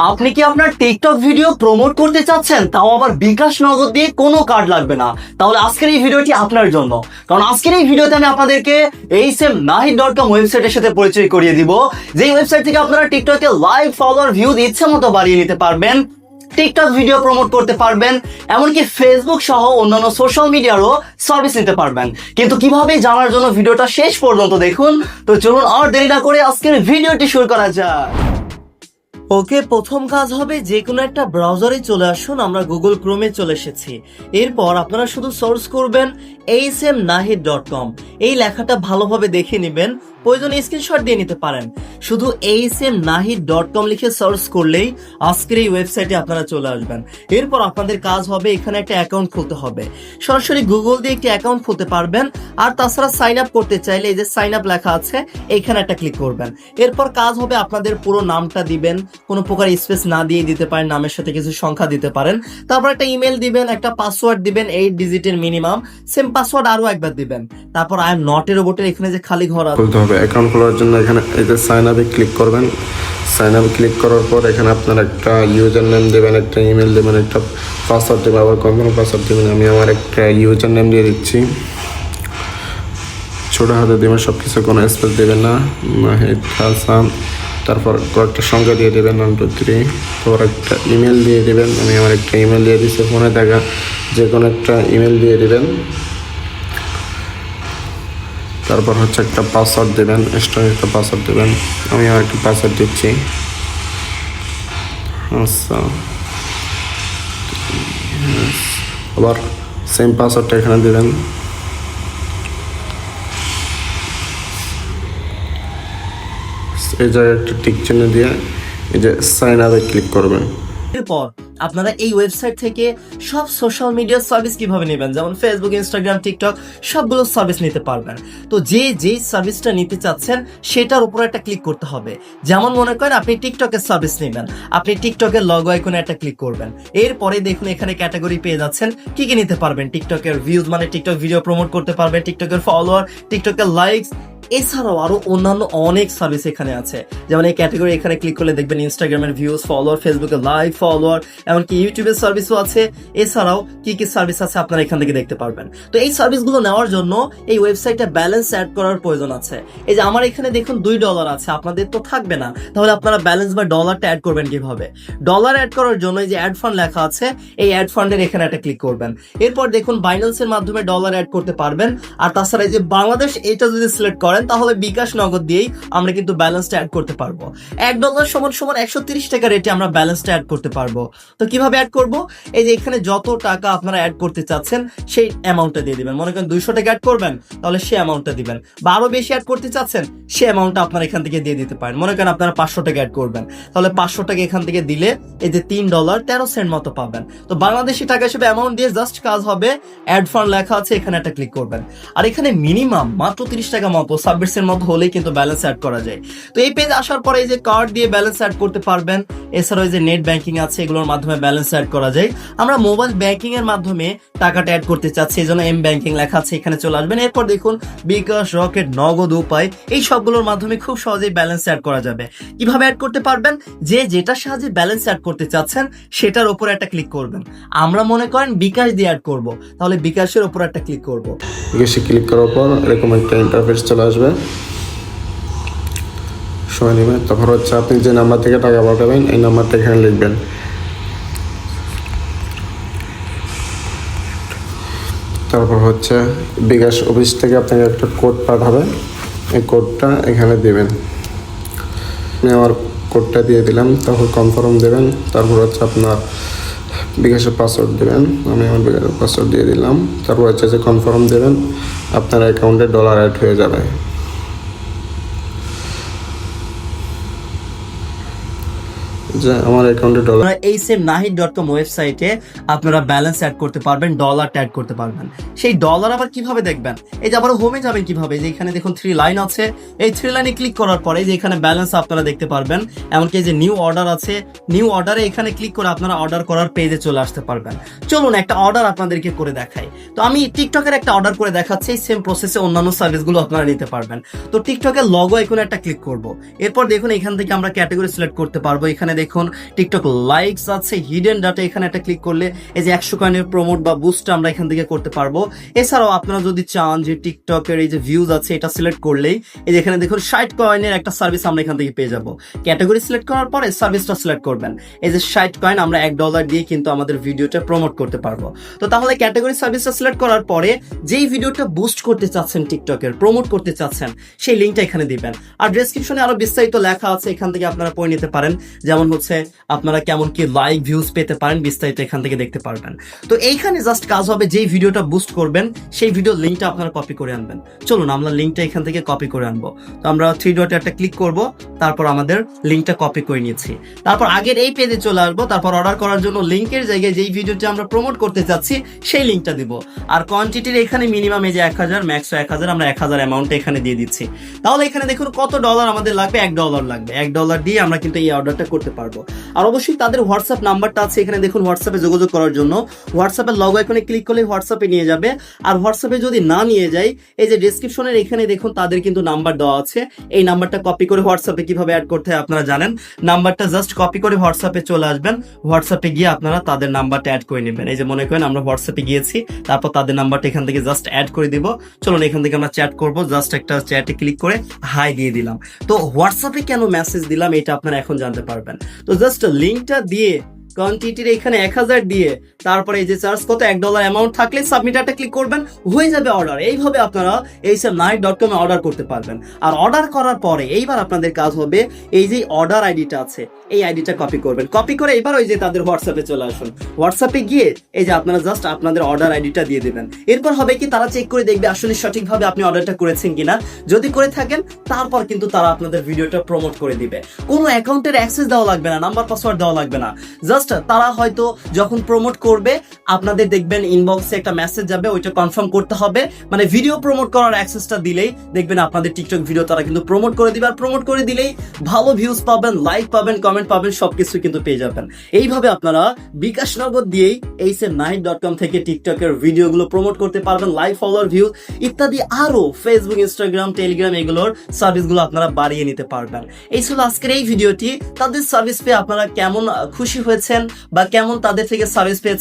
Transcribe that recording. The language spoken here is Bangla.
আপনি কি আপনার টিকটক ভিডিও প্রমোট করতে চাচ্ছেন, তাও আবার বিকাশ নগদ দিয়ে? কোনো কার্ড লাগবে না। তাহলে আজকের এই ভিডিওটি আপনার জন্য, কারণ আজকের এই ভিডিওতে আমি আপনাদেরকে ASMNahid.com ওয়েবসাইটের সাথে পরিচয় করিয়ে দিব, যেই ওয়েবসাইট থেকে আপনারা টিকটকে লাইভ ফলোয়ার ভিউ ইচ্ছে মতো বাড়িয়ে নিতে পারবেন, টিকটক ভিডিও প্রমোট করতে পারবেন, এমনকি ফেসবুক সহ অন্যান্য সোশ্যাল মিডিয়ারও সার্ভিস নিতে পারবেন। কিন্তু কিভাবে জানার জন্য ভিডিওটা শেষ পর্যন্ত দেখুন। তো চলুন আর দেরি না করে আজকের ভিডিওটি শুরু করা যাক। ওকে, প্রথম কাজ হবে যে কোনো একটা ব্রাউজারে চলে আসুন। আমরা গুগল ক্রোমে চলে এসেছি। এরপর আপনারা শুধু সার্চ করবেন ASMNahid.com। এই লেখাটা ভালোভাবে দেখে নেবেন, প্রয়োজনে স্ক্রিনশট দিয়ে নিতে পারেন। শুধু ASMNahid.com লিখে সার্চ করলেই আজকের এই ওয়েবসাইটে আপনারা চলে আসবেন। এরপর আপনাদের কাজ হবে এখানে একটা অ্যাকাউন্ট খুলতে হবে। সরাসরি গুগল দিয়ে একটি অ্যাকাউন্ট খুলতে পারবেন। আর তাছাড়া সাইন আপ করতে চাইলে এই যে সাইন আপ লেখা আছে, এইখানে একটা ক্লিক করবেন। এরপর কাজ হবে আপনাদের পুরো নামটা দিবেন, কোনো প্রকার স্পেস না দিয়ে দিতে পারেন, নামের সাথে কিছু সংখ্যা দিতে পারেন। তারপর একটা ইমেল দিবেন, একটা পাসওয়ার্ড দিবেন 8 ডিজিটের মিনিমাম, সেম পাসওয়ার্ড আরো একবার দিবেন। তারপর আই এম নট এর রোবটের এখানে যে খালি ঘর খুলতে হবে। অ্যাকাউন্ট খোলার জন্য এখানে এই যে সাইন আপে ক্লিক করবেন। সাইন আপে ক্লিক করার পর এখানে আপনার একটা ইউজার নেম দেবেন, একটা ইমেল দেবেন, একটা পাসওয়ার্ড দেবেন, আবার কনফার্ম পাসওয়ার্ড দেবেন। আমি আমার একটা ইউজার নেম দিয়ে দিচ্ছি, ছোটো হাতে দেবেন, সব কিছু কোনো স্পেস দেবেন না, নাহিদ হাসান। তারপর কয়েকটা সংখ্যা দিয়ে দেবেন 1 2 3। তারপর একটা ইমেল দিয়ে দেবেন। আমি আমার একটা ইমেল দিয়ে দিচ্ছি, ফোনে থাকা যে কোনো একটা ইমেল দিয়ে দেবেন। তারপর হচ্ছে একটা পাসওয়ার্ড দেবেন, এক্সট্রা একটা পাসওয়ার্ড দেবেন। আমি আমার একটা পাসওয়ার্ড দিচ্ছি। আচ্ছা, আবার সেম পাসওয়ার্ডটা এখানে দেবেন। এই জায়গায় একটা টিক চিহ্ন দিয়ে এই যে সাইন আপে ক্লিক করবেন। এরপর আপনারা এই ওয়েবসাইট থেকে সব সোশ্যাল মিডিয়া সার্ভিস কিভাবে নেবেন, যেমন ফেসবুক, ইনস্টাগ্রাম, টিকটক, সবগুলো সার্ভিস নিতে পারবেন। তো যেই সার্ভিসটা নিতে চাচ্ছেন সেটার উপর একটা ক্লিক করতে হবে। যেমন মনে করেন আপনি টিকটকের সার্ভিস নেবেন, আপনি টিকটকের লগো আইকনে একটা ক্লিক করবেন। এরপরে দেখুন এখানে ক্যাটাগরি পেয়ে যাচ্ছেন কি কি নিতে পারবেন। টিকটকের ভিউজ মানে টিকটক ভিডিও প্রমোট করতে পারবেন, টিকটকের ফলোয়ার, টিকটকের লাইকস, এছাড়াও আরো অন্যান্য অনেক সার্ভিস এখানে আছে। যেমন এই ক্যাটাগরি এখানে ক্লিক করলে দেখবেন ইনস্টাগ্রামের ভিউজ, ফলোয়ার, ফেসবুকের লাইভ ফলোয়ার, এমনকি ইউটিউবের সার্ভিসও আছে। এছাড়াও কি কি সার্ভিস আছে আপনারা এখান থেকে দেখতে পারবেন। তো এই সার্ভিসগুলো নেওয়ার জন্য এই ওয়েবসাইটে ব্যালেন্স অ্যাড করার প্রয়োজন আছে। এই যে আমার এখানে দেখুন $2 আছে, আপনাদের তো থাকবে না। তাহলে আপনারা ব্যালেন্স বা ডলারটা অ্যাড করবেন কিভাবে? ডলার অ্যাড করার জন্য এই যে অ্যাড ফান্ড লেখা আছে, এই অ্যাড ফান্ডের এখানে একটা ক্লিক করবেন। এরপর দেখুন বাইন্যান্সের মাধ্যমে ডলার অ্যাড করতে পারবেন। আর তাছাড়া এই যে বাংলাদেশ, এটা যদি সিলেক্ট করেন তাহলে বিকাশ নগদ দিয়েই আমরা কিন্তু ব্যালেন্সটা অ্যাড করতে পারবো। $1 সমান 130 টাকা রেটে আমরা ব্যালেন্সটা অ্যাড করতে পারবো। তো কিভাবে অ্যাড করব? এই যে এখানে যত টাকা আপনারা অ্যাড করতে চাচ্ছেন সেই অ্যামাউন্টটা দিয়ে দিবেন। মনে করেন 200 টাকা অ্যাড করবেন, তাহলে সেই অ্যামাউন্টটা দিবেন। বা আরো বেশি অ্যাড করতে চাচ্ছেন, সেই অ্যামাউন্টটা আপনারা এখান থেকে দিয়ে দিতে পারেন। মনে করেন আপনারা 500 টাকা অ্যাড করবেন, তাহলে 500 টাকা এখান থেকে দিলে এই যে $3.13 মতো পাবেন। তো বাংলাদেশি টাকা হিসেবে অ্যামাউন্ট দিয়ে জাস্ট কাজ হবে অ্যাড ফান্ড লেখা আছে, এখানে একটা ক্লিক করবেন। আর এখানে মিনিমাম মাত্র 30 টাকা মতো, 26 এর মতো হলেই কিন্তু ব্যালেন্স অ্যাড করা যায়। তো এই পেজ আসার পরে এই যে কার্ড দিয়ে ব্যালেন্স অ্যাড করতে পারবেন। এছাড়াও এই যে নেট ব্যাংকিং আছে, এগুলোর মাধ্যমে ব্যালেন্স অ্যাড করা যায়। আমরা মোবাইল ব্যাংকিং এর মাধ্যমে টাকাটা অ্যাড করতে চাচ্ছি, এই জন্য এম ব্যাংকিং লেখা আছে, এখানে চলে আসবেন। এরপর দেখুন বিকাশ, রকেট, নগদ, উপায়, এই সবগুলোর মাধ্যমে খুব সহজেই ব্যালেন্স অ্যাড করা যাবে। কিভাবে অ্যাড করতে পারবেন? যে যেটার সাহায্যে ব্যালেন্স অ্যাড করতে চাচ্ছেন সেটার উপর একটা ক্লিক করবেন। আমরা মনে করেন বিকাশ দিয়ে অ্যাড করব, তাহলে বিকাশের উপর একটা ক্লিক করব। বিকাশে ক্লিক করার পর এরকম একটা ইন্টারফেস চলে আসবে, সময় নেবে। তারপর হচ্ছে আপনি যে নাম্বার থেকে টাকা পাঠাবেন এই নাম্বারটা এখানে লিখবেন। তারপর হচ্ছে বিকাশ অফিস থেকে আপনাকে একটা কোড পাঠাবে, এই কোডটা এখানে দেবেন। আমি আমার কোডটা দিয়ে দিলাম, তারপর কনফার্ম দেবেন। তারপর হচ্ছে আপনার বিকাশের পাসওয়ার্ড দেবেন, আমি আমার বিকাশের পাসওয়ার্ড দিয়ে দিলাম। তারপর হচ্ছে যে কনফার্ম দেবেন, আপনার অ্যাকাউন্টে ডলার অ্যাড হয়ে যাবে। যে আমার অ্যাকাউন্টে ডলার, ASMNahid.com ওয়েবসাইটে আপনারা ব্যালেন্স অ্যাড করতে পারবেন, ডলার অ্যাড করতে পারবেন। সেই ডলার আবার কিভাবে দেখবেন? এই যে আবার হোমে যাবেন কিভাবে, যে এখানে দেখুন 3 লাইন আছে, এই 3 লাইনে ক্লিক করার পরে যে এখানে ব্যালেন্স আপনারা দেখতে পারবেন। এমনকি এই যে নিউ অর্ডার আছে, নিউ অর্ডারে এখানে ক্লিক করে আপনারা অর্ডার করার পেজে চলে আসতে পারবেন। চলুন একটা অর্ডার আপনাদেরকে করে দেখাই। তো আমি টিকটকের একটা অর্ডার করে দেখাচ্ছি, সেম প্রসেসে অন্যান্য সার্ভিসগুলো আপনারা নিতে পারবেন। তো টিকটকের লগো আইকনে একটা ক্লিক করব। এরপর দেখুন এখান থেকে আমরা ক্যাটাগরি সিলেক্ট করতে পারবো। এখানে দেখুন টিকটক লাইকস আছে, হিডেন ডাটা, এখানে একটা ক্লিক করলে এই যে 100 কয়েনের প্রমোট বা বুস্ট আমরা এখান থেকে করতে পারবো। এছাড়াও আপনারা যদি চান যে টিকটকের এই যে ভিউজ আছে এটা সিলেক্ট করলেই এই যে এখানে দেখুন 60 কয়েনের একটা সার্ভিস আমরা এখান থেকে পেয়ে যাব। ক্যাটাগরি সিলেক্ট করার পরে সার্ভিসটা সিলেক্ট করবেন, এই যে 60 কয়েন আমরা $1 দিয়ে কিন্তু আমাদের ভিডিওটা প্রমোট করতে পারবো। তো তাহলে ক্যাটাগরি সার্ভিসটা সিলেক্ট করার পরে যেই ভিডিওটা বুস্ট করতে চাচ্ছেন, টিকটকের প্রমোট করতে চাচ্ছেন, সেই লিঙ্কটা এখানে দিবেন। আর ডেসক্রিপশনে আরো বিস্তারিত লেখা আছে, এখান থেকে আপনারা পড়ে নিতে পারেন। যেমন হচ্ছে আপনারা কেমন কি লাইক ভিউজ পেতে পারেন, বিস্তারিত এখান থেকে দেখতে পারবেন। তো এইখানে জাস্ট কাজ হবে, যেই ভিডিওটা বুস্ট করবেন সেই ভিডিও লিঙ্কটা আপনারা কপি করে আনবেন। চলুন আমরা লিঙ্কটা এখান থেকে কপি করে আনবো। তো আমরা 3 ডটে একটা ক্লিক করব, তারপর আমাদের লিঙ্কটা কপি করে নিয়েছি। তারপর আগের এই পেজে চলে আসবো, তারপর অর্ডার করার জন্য লিঙ্কের জায়গায় যেই ভিডিওটা আমরা প্রমোট করতে চাচ্ছি সেই লিঙ্কটা দিব। আর কোয়ান্টিটির এখানে মিনিমাম এই যে 1000, ম্যাক্স 1000, আমরা 1000 অ্যামাউন্ট এখানে দিয়ে দিচ্ছি। তাহলে এখানে দেখুন কত ডলার আমাদের লাগবে, $1 লাগবে। $1 দিয়ে আমরা কিন্তু এই অর্ডারটা করতে পারবো। আর অবশ্যই তাদের হোয়াটসঅ্যাপ নাম্বারটা আছে এখানে দেখুন, হোয়াটসঅ্যাপে যোগাযোগ করার জন্য হোয়াটসঅ্যাপের লগো আইকনে ক্লিক করলে হোয়াটসঅ্যাপে নিয়ে যাবে। আর হোয়াটসঅ্যাপে যদি না নিয়ে যায়, এই যে ডেসক্রিপশনের এখানে দেখুন তাদের কিন্তু নাম্বার দেওয়া আছে। এই নাম্বারটা কপি করে হোয়াটসঅ্যাপে কিভাবে অ্যাড করতে হয় আপনারা জানেন। নাম্বারটা জাস্ট কপি করে হোয়াটসঅ্যাপে চলে আসবেন, হোয়াটসঅ্যাপে গিয়ে আপনারা তাদের নাম্বারটা অ্যাড করে নেবেন। এই যে মনে করেন আমরা হোয়াটসঅ্যাপে গিয়েছি, তারপর তাদের নাম্বারটা এখান থেকে জাস্ট অ্যাড করে দিব। চলুন এখান থেকে আমরা চ্যাট করব, জাস্ট একটা চ্যাটে ক্লিক করে হাই দিয়ে দিলাম। তো হোয়াটসঅ্যাপে কেন মেসেজ দিলাম এটা আপনারা এখন জানতে পারবেন। তো জাস্ট লিঙ্কটা দিয়ে কোয়ান্টিটির এখানে 1000 দিয়ে তারপরে এই যে চার্জ কত $1 অ্যামাউন্ট থাকলে সাবমিটারটা ক্লিক করবেন, হয়ে যাবে অর্ডার। এইভাবে আপনারা এইসব9.com এ অর্ডার করতে পারবেন। আর অর্ডার করার পরে এইবার আপনাদের কাজ হবে এই যে অর্ডার আইডিটা আছে এই আইডিটা কপি করবেন। কপি করে এবার ওই যে তাদের হোয়াটসঅ্যাপে চলে আসুন, হোয়াটসঅ্যাপে গিয়ে এই যে আপনারা জাস্ট আপনাদের অর্ডার আইডিটা দিয়ে দেবেন। এরপর হবে কি তারা চেক করে দেখবে আসলে সঠিকভাবে আপনি অর্ডারটা করেছেন কিনা। যদি করে থাকেন তারপর কিন্তু তারা আপনাদের ভিডিওটা প্রমোট করে দিবে। কোনো অ্যাকাউন্টের অ্যাক্সেস দেওয়া লাগবে না, নাম্বার পাসওয়ার্ড দেওয়া লাগবে না। জাস্ট তারা হয়তো যখন প্রমোট করবে আপনাদের দেখবেন ইনবক্সে একটা মেসেজ যাবে, ওইটা কনফার্ম করতে হবে। মানে ভিডিও প্রমোট করার অ্যাক্সেসটা দিলেই দেখবেন আপনাদের টিকটক ভিডিও তারা কিন্তু প্রমোট করে দিবে। আর প্রমোট করে দিলেই ভালো ভিউজ পাবেন, লাইক পাবেন, কমেন্ট পাবেন, সবকিছু কিন্তু পেয়ে যাবেন। এইভাবে আপনারা বিকাশ নগদ দিয়েই এইসব9.com থেকে টিকটকের ভিডিওগুলো প্রমোট করতে পারবেন। লাইক, ফলোয়ার, ভিউজ ইত্যাদি আরো ফেসবুক, ইনস্টাগ্রাম, টেলিগ্রাম এগুলোর সার্ভিসগুলো আপনারা বাড়িয়ে নিতে পারবেন। এই ছিল আজকের এই ভিডিওটি। তাদের সার্ভিস পেয়ে আপনারা কেমন খুশি হয়েছেন বা কেমন তাদের থেকে সার্ভিস পেয়েছেন